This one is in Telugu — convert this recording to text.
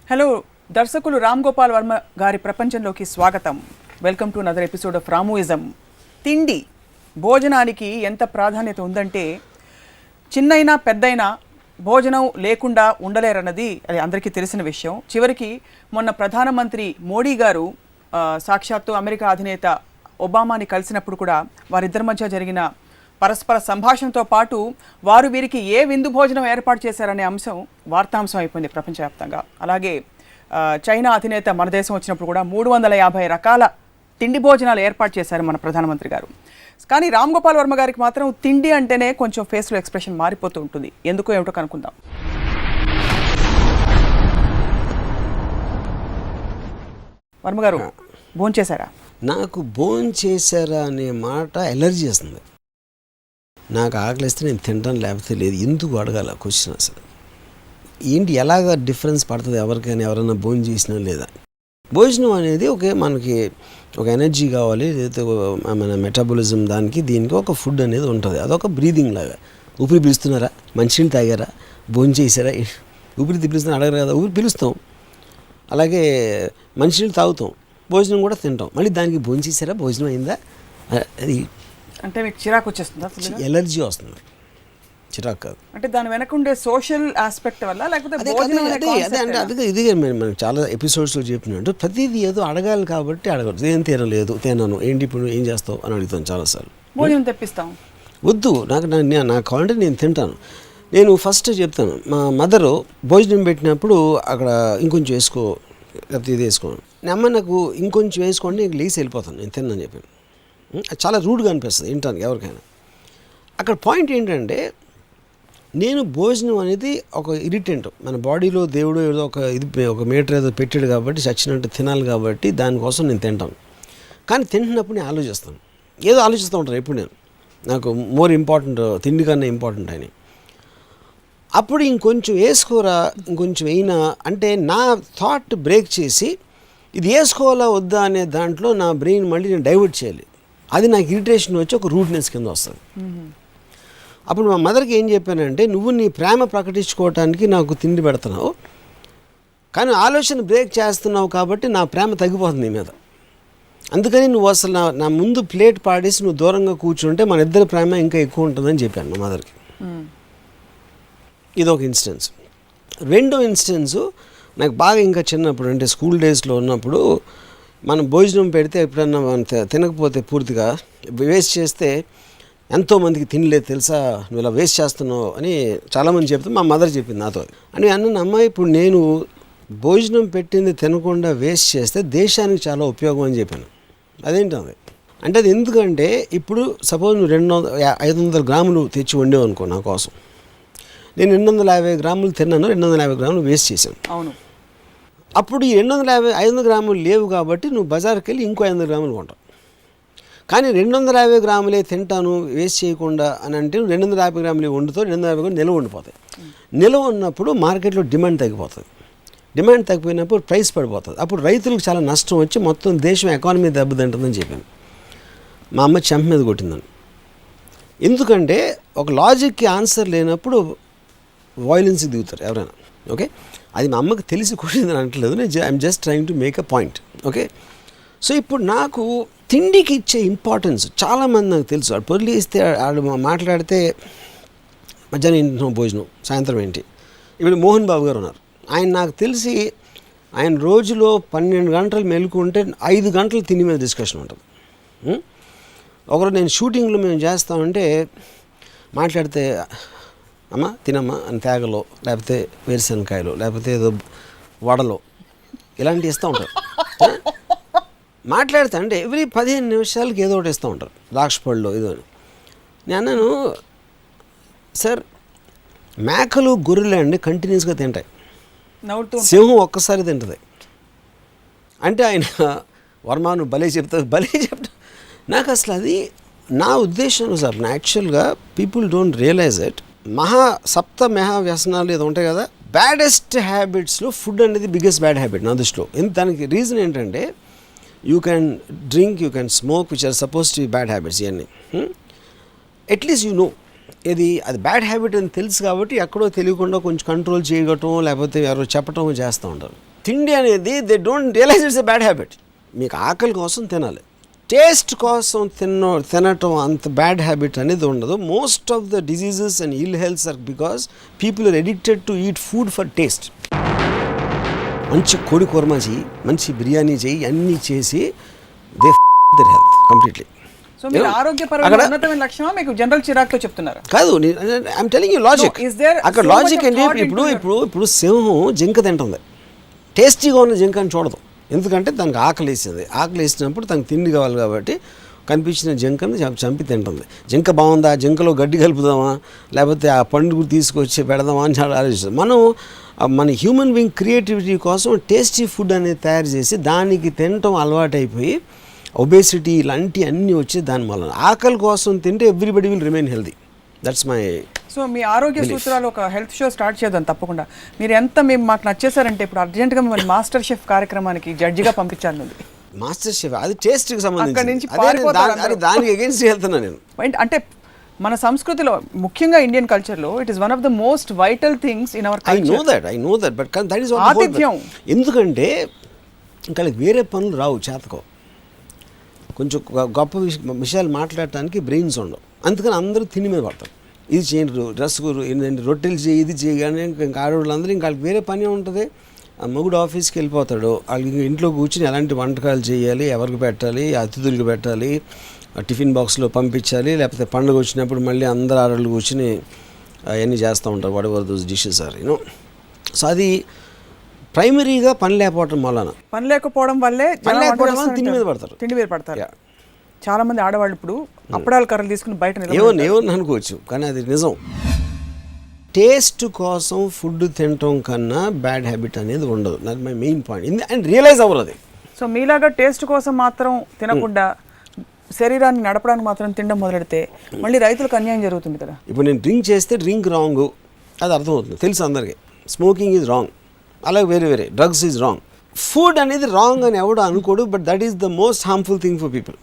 హలో దర్శకులు రామ్ గోపాల్ వర్మ గారి ప్రపంచంలోకి స్వాగతం. Welcome to another episode of Ramuism. తిండి భోజనానికి ఎంత ప్రాధాన్యత ఉందంటే చిన్నైనా పెద్దైనా భోజనం లేకుండా ఉండలేరన్నది అది అందరికీ తెలిసిన విషయం. చివరికి మొన్న ప్రధానమంత్రి మోడీ గారు సాక్షాత్తు అమెరికా అధినేత ఒబామాని కలిసినప్పుడు కూడా వారిద్దరి మధ్య జరిగిన పరస్పర సంభాషణతో పాటు వారు వీరికి ఏ విందు భోజనం ఏర్పాటు చేశారనే అంశం వార్తాంశం అయిపోయింది ప్రపంచవ్యాప్తంగా. అలాగే చైనా అధినేత మన దేశం వచ్చినప్పుడు కూడా 350 రకాల తిండి భోజనాలు ఏర్పాటు చేశారు మన ప్రధానమంత్రి గారు. కానీ రామ్ గోపాల్ వర్మ గారికి మాత్రం తిండి అంటేనే కొంచెం ఫేస్లో ఎక్స్ప్రెషన్ మారిపోతూ ఉంటుంది. ఎందుకో ఏమిటో కనుక్కుందాం. వర్మ గారు భోంచేశారా? నాకు భోంచేశారా అనే మాట ఎలర్జీ వస్తుంది. నాకు ఆకలిస్తే నేను తింటాను, లేకపోతే లేదు. ఎందుకు అడగాల క్వశ్చన్? అసలు ఏంటి, ఎలాగ డిఫరెన్స్ పడుతుంది ఎవరికైనా, ఎవరైనా భోజనం చేసినా లేదా? భోజనం అనేది మనకి ఒక ఎనర్జీ కావాలి, లేకపోతే మన మెటాబలిజం దానికి దీనికి ఒక ఫుడ్ అనేది ఉంటుంది. అదొక బ్రీదింగ్ లాగా. ఊపిరి పిలుస్తున్నారా, మంచినీళ్ళు తాగారా, భోజనం చేశారా, ఊపిరి పిలుస్తున్నా అడగరు కదా. ఊపిరి పిలుస్తాం, అలాగే మంచినీళ్ళు తాగుతాం, భోజనం కూడా తింటాం. మళ్ళీ దానికి భోజనం చేశారా, భోజనం అయిందా, అది అంటే మీకు చిరాకు వచ్చేస్తుందా? ఎలర్జీ వస్తుంది, చిరాకు కాదు. అంటే దాని వెనక ఉండే సోషల్ ఆస్పెక్ట్ వల్ల, లేకపోతే అదే ఇదిగే మనం చాలా ఎపిసోడ్స్లో చెప్పినట్టు ప్రతిదీ ఏదో అడగాలి కాబట్టి అడగదు. ఏం తినలేదు, తినను, ఏంటి ఇప్పుడు ఏం చేస్తావు అని అడుగుతాను చాలాసార్లు. భోజనం తెప్పిస్తాం, వద్దు నాకు కావాలంటే నేను తింటాను. నేను ఫస్ట్ చెప్తాను, మా మదరు భోజనం పెట్టినప్పుడు అక్కడ ఇంకొంచెం వేసుకో, లేకపోతే ఇది వేసుకోను. అమ్మ నాకు ఇంకొంచెం వేసుకోండి, నేను లేచి వెళ్ళిపోతాను, నేను తిన్నాను చెప్పాను. చాలా రూడ్గా అనిపిస్తుంది వినటానికి ఎవరికైనా. అక్కడ పాయింట్ ఏంటంటే, నేను భోజనం అనేది ఒక ఇరిటెంట్, మన బాడీలో దేవుడు ఏదో ఒక మీటర్ ఏదో పెట్టాడు కాబట్టి చచ్చినట్టు తినాలి కాబట్టి దానికోసం నేను తింటాను. కానీ తింటున్నప్పుడు నేను ఆలోచిస్తాను, ఏదో ఆలోచిస్తూ ఉంటాను ఎప్పుడు నేను, నాకు మోర్ ఇంపార్టెంట్, తిండి కన్నా ఇంపార్టెంట్ అని. అప్పుడు ఇంకొంచెం వేసుకోరా, ఇంకొంచెం అయినా అంటే నా థాట్ బ్రేక్ చేసి ఇది వేసుకోవాలా వద్దా అనే దాంట్లో నా బ్రెయిన్ మళ్ళీ నేను డైవర్ట్ చేయాలి. అది నాకు ఇరిటేషన్ వచ్చి ఒక రూట్నెస్ కింద వస్తుంది. అప్పుడు మా మదర్కి ఏం చెప్పానంటే, నువ్వు నీ ప్రేమ ప్రకటించుకోవటానికి నాకు తిండి పెడుతున్నావు, కానీ ఆలోచన బ్రేక్ చేస్తున్నావు కాబట్టి నా ప్రేమ తగ్గిపోతుంది నీ మీద. అందుకని నువ్వు అసలు నా ముందు ప్లేట్ పాడేసి నువ్వు దూరంగా కూర్చుంటే మన ఇద్దరి ప్రేమ ఇంకా ఎక్కువ ఉంటుందని చెప్పాను మా మదర్కి. ఇదొక ఇన్స్టెన్స్. రెండో ఇన్స్టెన్సు నాకు బాగా ఇంకా చిన్నప్పుడు, అంటే స్కూల్ డేస్లో ఉన్నప్పుడు, మనం భోజనం పెడితే ఎప్పుడన్నా మనం తినకపోతే పూర్తిగా వేస్ట్ చేస్తే ఎంతోమందికి తినలేదు తెలుసా, నువ్వు ఇలా వేస్ట్ చేస్తున్నావు అని చాలామంది చెప్తే మా మదర్ చెప్పింది నాతో. అని అన్న అమ్మాయి, ఇప్పుడు నేను భోజనం పెట్టింది తినకుండా వేస్ట్ చేస్తే దేశానికి చాలా ఉపయోగం అని చెప్పాను. అదేంటి అది అంటే, అది ఎందుకంటే ఇప్పుడు సపోజ్ నువ్వు 500 గ్రాములు తెచ్చి వండేవు అనుకో నా కోసం, నేను 250 గ్రాములు తిన్నాను, 250 గ్రాములు వేస్ట్ చేశాను. అవును. అప్పుడు ఈ 500 గ్రాములు లేవు కాబట్టి నువ్వు బజార్కి వెళ్ళి ఇంకో 500 గ్రాములు కొంటావు. కానీ 250 గ్రాములే తింటాను వేస్ట్ చేయకుండా అని అంటే 250 గ్రాములు వండుతావు, 250 గ్రాములు నిల్వ ఉండిపోతాయి. నిల్వ ఉన్నప్పుడు మార్కెట్లో డిమాండ్ తగ్గిపోతుంది. డిమాండ్ తగ్గిపోయినప్పుడు ప్రైస్ పడిపోతుంది. అప్పుడు రైతులకు చాలా నష్టం వచ్చి మొత్తం దేశం ఎకానమీ దెబ్బతింటుందని చెప్పాను. మా అమ్మ చెంప మీద కొట్టిందని. ఎందుకంటే ఒక లాజిక్కి ఆన్సర్ లేనప్పుడు వాయిలెన్స్కి దిగుతారు ఎవరైనా. ఓకే, అది మా అమ్మకి తెలిసి కొట్టిందని అంటలేదు, I'm just trying to make a point. Okay, so ఇప్పుడు నాకు తిండికి ఇచ్చే ఇంపార్టెన్స్ చాలామంది నాకు తెలుసు. వాడు పొర్లి ఇస్తే వాడు మాట్లాడితే మధ్యాహ్నం ఏంటి భోజనం, సాయంత్రం ఏంటి. ఇప్పుడు మోహన్ బాబు గారు ఉన్నారు, ఆయన నాకు తెలిసి ఆయన రోజులో 12 గంటలు మెలుకుంటే 5 గంటలు తిండి మీద డిస్కషన్ ఉంటుంది. ఒకరు నేను షూటింగ్లో మేము చేస్తామంటే మాట్లాడితే అమ్మ తినమ్మా అని తేగలో, లేకపోతే వేరుశనకాయలు, లేకపోతే ఏదో వడలో ఇలాంటివి ఇస్తూ ఉంటారు. మాట్లాడితే అంటే ఎవ్రీ 15 నిమిషాలకి ఏదో ఒకటి ఇస్తూ ఉంటారు, ద్రాక్ష పళ్ళు ఏదో అని. నేను అన్నాను, సార్ మేకలు గొర్రెలు అండి కంటిన్యూస్గా తింటాయి, సింహం ఒక్కసారి తింటుంది అంటే ఆయన వర్మాను భలే చెప్తా. నాకు అసలు అది నా ఉద్దేశంలో సార్, యాక్చువల్గా పీపుల్ డోంట్ రియలైజ్ ఇట్. సప్త మహా వ్యసనాలు ఏదో ఉంటాయి కదా, బ్యాడెస్ట్ హ్యాబిట్స్లో ఫుడ్ అనేది బిగ్గెస్ట్ బ్యాడ్ హ్యాబిట్ నా దృష్టిలో. దానికి రీజన్ ఏంటంటే, you can drink, you can smoke, which are suppose to be bad habits. ఇవన్నీ అట్లీస్ట్ యూ నో ఇది అది బ్యాడ్ హ్యాబిట్ అని తెలుసు కాబట్టి ఎక్కడో తెలియకుండా కొంచెం కంట్రోల్ చేయగటం లేకపోతే ఎవరో చెప్పటం చేస్తూ ఉంటారు. తిండి అనేది they don't realise it's a bad habit. మీకు ఆకలి కోసం తినాలి, టేస్ట్ కోసం తినటం అంత బ్యాడ్ హ్యాబిట్ అనేది ఉండదు. Most of the diseases and ill healths are because people are addicted to eat food for taste. మంచి కోడి కుర్మా చెయ్యి, మంచి బిర్యానీ చెయ్యి, అన్నీ చేసి they their health completely. So మీరు ఆరోగ్యపరమైన ఉన్నతమైన లక్ష్యమా మీకు జనరల్ చిరాక్తో చెప్తున్నారు? కాదు, ఐఎమ్ టెలింగ్ యూ లాజిక్. అక్కడ లాజిక్ ఏంటి, ఇప్పుడు సింహం జింక తింటుంది, టేస్టీగా ఉన్న జింక అని చూడదు. ఎందుకంటే దానికి ఆకలి వేసింది, ఆకలి వేసినప్పుడు తనకు తిండి కావాలి కాబట్టి కనిపించిన జింకని చంపి తింటుంది. జింక బాగుందా, జింకలో గడ్డి కలుపుదామా లేకపోతే ఆ పండుగ తీసుకొచ్చి పెడదామా అని చాలా ఆలోచిస్తాం. మన హ్యూమన్ బీయింగ్ క్రియేటివిటీ కోసం టేస్టీ ఫుడ్ అనేది తయారు చేసి దానికి తినటం అలవాటైపోయి ఒబేసిటీ ఇలాంటి అన్నీ వచ్చి దాని వలన ఆకలి కోసం తింటే everybody will remain healthy. That's my. So మీ ఆరోగ్య సూత్రాలు ఒక హెల్త్ షో స్టార్ట్ చేద్దాం తప్పకుండా. మీరు ఎంత మేము మాకు నచ్చేసారంటే ఇప్పుడు అర్జెంట్గా మిమ్మల్ని మాస్టర్ షెఫ్ కార్యక్రమానికి జడ్జిగా పంపించాను. మాస్టర్ షెఫ్ అది టేస్ట్కి సంబంధించి దానికి అగేన్స్ట్ వెళ్తున్నా నేను. అంటే మన సంస్కృతిలో ముఖ్యంగా ఇండియన్ కల్చర్లో it is one of the most vital things in our culture. I know that but that is ఆతిథ్యం. ఎందుకంటే ఇంకా వేరే పనులు రావు, చేతకో, కొంచెం గొప్ప విషయాలు మాట్లాడటానికి బ్రెయిన్స్ ఉండవు. అందుకని అందరూ తిండి మీద పడతారు. ఇది చేయండి, ఏంటంటే రొట్టెలు చేయి, ఇది చేయి, కానీ ఇంకా ఆడవాళ్ళందరూ ఇంకా వాళ్ళకి వేరే పని ఉంటుంది. మొగుడు ఆఫీస్కి వెళ్ళిపోతాడు, వాళ్ళకి ఇంట్లో కూర్చుని ఎలాంటి వంటకాలు చేయాలి, ఎవరికి పెట్టాలి, అతిథులకు పెట్టాలి, టిఫిన్ బాక్స్లో పంపించాలి, లేకపోతే పండుగ వచ్చినప్పుడు మళ్ళీ అందరు ఆడవాళ్ళు కూర్చుని అవన్నీ చేస్తూ ఉంటారు. Whatever those dishes are you know. So అది ప్రైమరీగా పని లేకపోవడం వలన, పని లేకపోవడం వల్లే తిండి మీద పడతారు. తిండి మీద పడతారు. చాలా మంది ఆడవాళ్ళు ఇప్పుడు అప్పడాల కర్రలు తీసుకుని బయట ఏమని అనుకోవచ్చు, కానీ అది నిజం. టేస్ట్ కోసం ఫుడ్ తినటం కన్నా బ్యాడ్ హ్యాబిట్ అనేది ఉండదు. అది my main point. And realise అవ్వరు అది. సో మీలాగా టేస్ట్ కోసం మాత్రం తినకుండా శరీరాన్ని నడపడానికి మాత్రం తినడం మొదలెడితే మళ్ళీ రైతులకు అన్యాయం జరుగుతుంది కదా. ఇప్పుడు నేను డ్రింక్ చేస్తే డ్రింక్ రాంగ్, అది అర్థమవుతుంది, తెలుసు అందరికీ. స్మోకింగ్ ఈజ్ రాంగ్, అలాగే వేరే డ్రగ్స్ ఈజ్ రాంగ్. ఫుడ్ అనేది రాంగ్ అని ఎవడో అనుకోడు, but that is the most harmful thing for people.